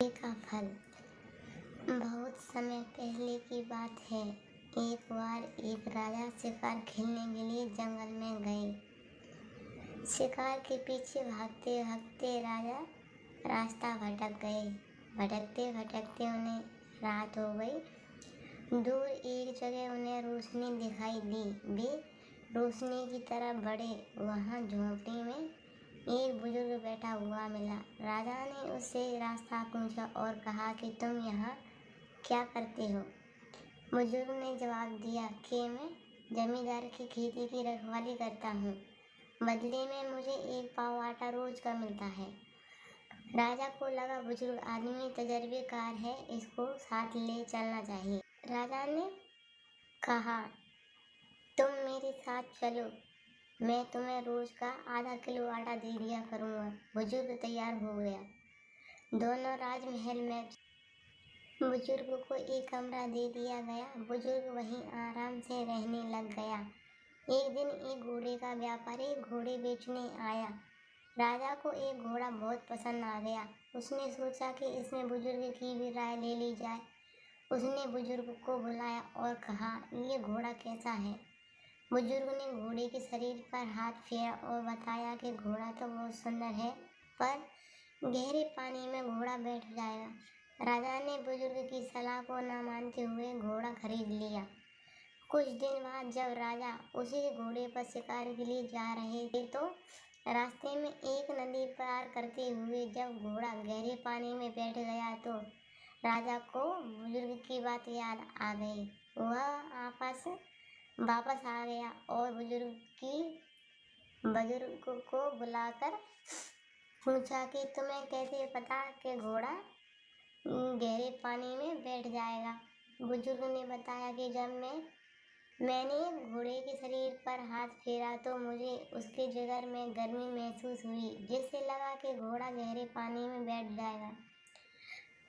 का फल। बहुत समय पहले की बात है। एक बार एक राजा शिकार खेलने के लिए जंगल में गए। शिकार के पीछे भागते भागते राजा रास्ता भटक गए। भटकते भटकते उन्हें रात हो गई। दूर एक जगह उन्हें रोशनी दिखाई दी। वे रोशनी की तरफ बढ़े। वहाँ झोंपड़ी में एक बुजुर्ग बैठा हुआ मिला। राजा ने उससे रास्ता पूछा और कहा कि तुम यहाँ क्या करते हो? बुजुर्ग ने जवाब दिया कि मैं जमींदार की खेती की रखवाली करता हूँ। बदले में मुझे एक पाव आटा रोज का मिलता है। राजा को लगा बुजुर्ग आदमी तजर्बेकार है, इसको साथ ले चलना चाहिए। राजा ने कहा तुम मेरे साथ चलो, मैं तुम्हें रोज का आधा किलो आटा दे दिया करूँगा। बुजुर्ग तैयार हो गया। दोनों राजमहल में बुजुर्ग को एक कमरा दे दिया गया। बुजुर्ग वहीं आराम से रहने लग गया। एक दिन एक घोड़े का व्यापारी घोड़े बेचने आया। राजा को एक घोड़ा बहुत पसंद आ गया। उसने सोचा कि इसमें बुजुर्ग की भी राय ले ली जाए। उसने बुजुर्ग को बुलाया और कहा ये घोड़ा कैसा है? बुजुर्ग ने घोड़े के शरीर पर हाथ फेरा और बताया कि घोड़ा तो बहुत सुंदर है, पर गहरे पानी में घोड़ा बैठ जाएगा। राजा ने बुजुर्ग की सलाह को न मानते हुए घोड़ा खरीद लिया। कुछ दिन बाद जब राजा उसी घोड़े पर शिकार के लिए जा रहे थे तो रास्ते में एक नदी पार करते हुए जब घोड़ा गहरे पानी में बैठ गया तो राजा को बुजुर्ग की बात याद आ गई। वह वापस आ गया और बुजुर्ग को बुलाकर पूछा कि तुम्हें कैसे पता कि घोड़ा गहरे पानी में बैठ जाएगा? बुजुर्ग ने बताया कि जब मैंने घोड़े के शरीर पर हाथ फेरा तो मुझे उसके जिगर में गर्मी महसूस हुई, जिससे लगा कि घोड़ा गहरे पानी में बैठ जाएगा।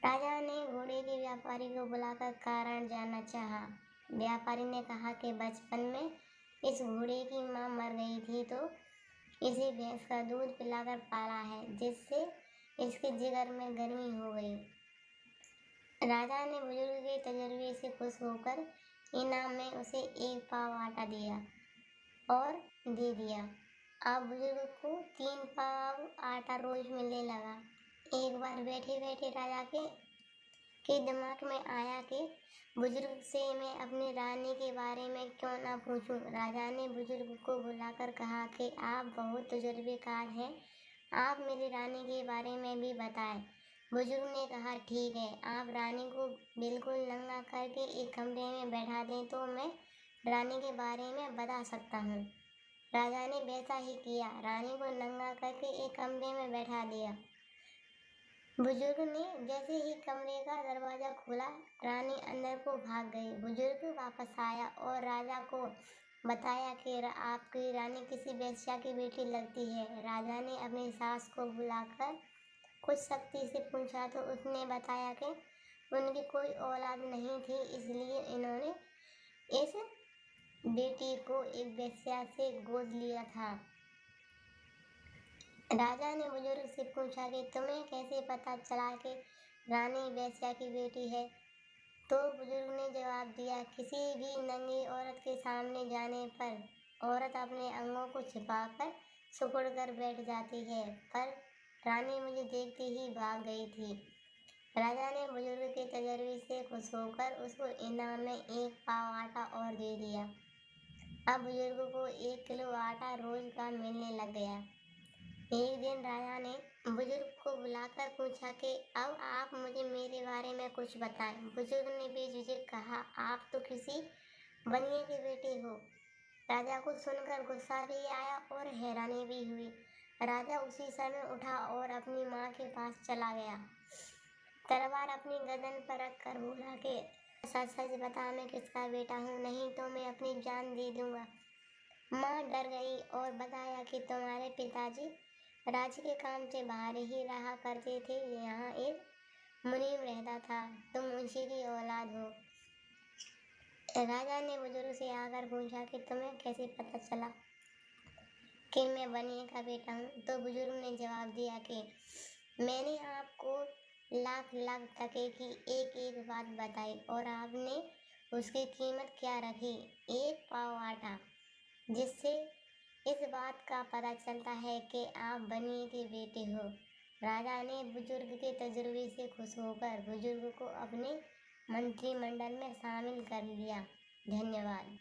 राजा ने घोड़े के व्यापारी को बुलाकर कारण जानना चाहा। व्यापारी ने कहा कि बचपन में इस घोड़े की माँ मर गई थी तो इसे भैंस का दूध पिलाकर पाला है, जिससे इसके जिगर में गर्मी हो गई। राजा ने बुजुर्ग के तजर्बे से खुश होकर इनाम में उसे एक पाव आटा दिया और दे दिया। अब बुजुर्ग को 3 पाव आटा रोज मिलने लगा। एक बार बैठे बैठे राजा के दिमाग में आया कि बुजुर्ग से मैं अपनी रानी के बारे में क्यों ना पूछूं। राजा ने बुजुर्ग को बुलाकर कहा कि आप बहुत तजुर्बेकार हैं, आप मेरी रानी के बारे में भी बताएं। बुजुर्ग ने कहा ठीक है, आप रानी को बिल्कुल नंगा करके एक कमरे में बैठा दें तो मैं रानी के बारे में बता सकता हूँ। राजा ने वैसा ही किया। रानी को नंगा करके एक कमरे में बैठा दिया। बुजुर्ग ने जैसे ही कमरे का दरवाजा खोला, रानी अंदर को भाग गई। बुजुर्ग वापस आया और राजा को बताया कि आपकी रानी किसी वेश्या की बेटी लगती है। राजा ने अपनी सास को बुलाकर कुछ सख्ती से पूछा तो उसने बताया कि उनकी कोई औलाद नहीं थी, इसलिए इन्होंने इस बेटी को एक वेश्या से गोद लिया था। राजा ने बुजुर्ग से पूछा कि तुम्हें कैसे पता चला कि रानी वेश्या की बेटी है? तो बुजुर्ग ने जवाब दिया किसी भी नंगी औरत के सामने जाने पर औरत अपने अंगों को छिपाकर सिकुड़ कर बैठ जाती है, पर रानी मुझे देखते ही भाग गई थी। राजा ने बुजुर्ग के तजर्बे से खुश होकर उसको इनाम में एक पाव आटा और दे दिया। अब बुजुर्ग को 1 किलो आटा रोज का मिलने लग गया। एक दिन राजा ने बुजुर्ग को बुलाकर पूछा कि अब आप मुझे मेरे बारे में कुछ बताएं। बुजुर्ग ने बेझिझक कहा आप तो किसी बनिए के बेटे हो। राजा को सुनकर गुस्सा भी आया और हैरानी भी हुई। राजा उसी समय उठा और अपनी माँ के पास चला गया। तलवार अपनी गर्दन पर रखकर बोला कि सच सच बता मैं किसका बेटा हूँ, नहीं तो मैं अपनी जान दे दूंगा। माँ डर गई और बताया कि तुम्हारे पिताजी राज्य के काम से बाहर ही रहा करते थे, यहाँ एक मुनीम रहता था, तुम उसी की औलाद हो। राजा ने बुजुर्ग से आकर पूछा कि तुम्हें कैसे पता चला कि मैं बनिए का बेटा हूँ? तो बुजुर्ग ने जवाब दिया कि मैंने आपको लाख लाख टके की एक एक बात बताई और आपने उसकी कीमत क्या रखी? 1 पाव आटा। जिससे इस बात का पता चलता है कि आप बनिए के बेटे हो। राजा ने बुजुर्ग के तजुर्बे से खुश होकर बुजुर्ग को अपने मंत्रिमंडल में शामिल कर लिया। धन्यवाद।